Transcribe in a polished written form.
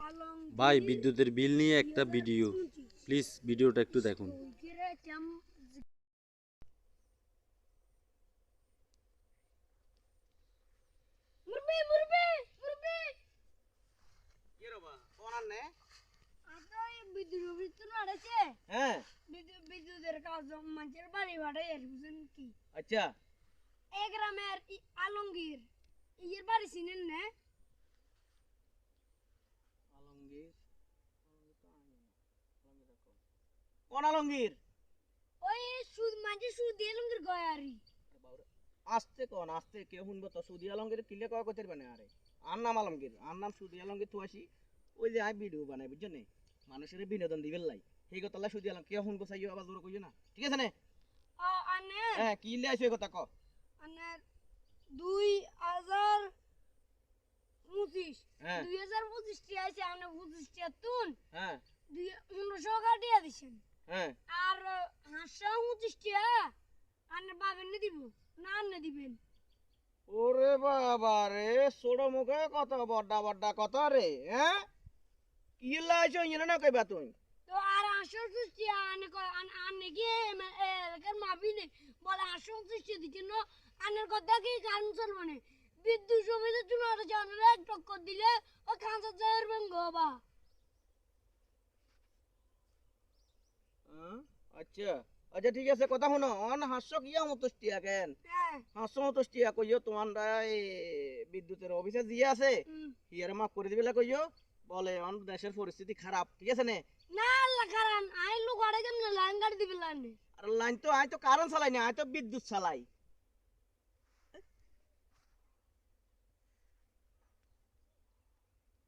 ভাই বিদ্যুতের বিল নিয়ে একটা ভিডিও, প্লিজ ভিডিওটা একটু দেখুন। বিদ্যুতের কাজ মানুষের বাড়ি ভাড়াই আর বুঝেন কি? আচ্ছা এই গ্রামের আলমগীর ইয়ের বাড়ি চিনেন না? আলমগীর কোন আলমগীর? ওই সুদ মানুষের সুদ আলমগীর গয় আরি। আস্তে কোন আস্তে কেউ শুনবো তো সুদি আলমগীর কিলে কয় করতে পারে আরে আর নাম আলমগীর আর নাম সুদি আলমগীর তো আসি ওই যে আই ভিডিও বানাই বুঝছেন না মানুষের বিনোদন দিবেন লাই সেই কথা সুদি আলম কেউ শুনবো চাইও আবার জোরে কইও না ঠিক আছে না? আনে হ্যাঁ কি লে আইছো এই কথা ক। আনে 2025 হ্যাঁ 2025 টি আছে আনে 25 টি তুন হ্যাঁ 1900 কাটিয়া দিছেন হ্যাঁ আর 529 টি আনে পাবেন না দিব না আনে দিবেন। ওরে বাবা রে ছোট মুখে কত বড়া বড়া কথা রে হ্যাঁ কি লে আইছো ইনে না কইবা তুই? তো আর 529 টি আনে আনে কি এলাকার মাপিনে বলে 529 টি দিছেন আনের কথা কি কারণ চলবে না বিদ্যুৎ সমিতির জন্য আর জানালে এক টক্কর দিলে ও কাঁচা চায়ের বেঙ্গ বা। আচ্ছা আচ্ছা ঠিক আছে কথা শুনো অন হাস্য কিয়া মতষ্টিয়া কেন হ্যাঁ হাস্য মতষ্টিয়া কইও তোমার এই বিদ্যুতের অফিসে দিয়ে আছে হিয়ারে মাফ করে দিবেলা কইও বলে অন দেশের পরিস্থিতি খারাপ ঠিক আছে নে না আল্লাহ কারণ আই লোক আড়ে কেমন লাইন গাড়ি দিবে লাইন আর লাইন তো আই তো কারেন্ট চালাই না আই তো বিদ্যুৎ চালাই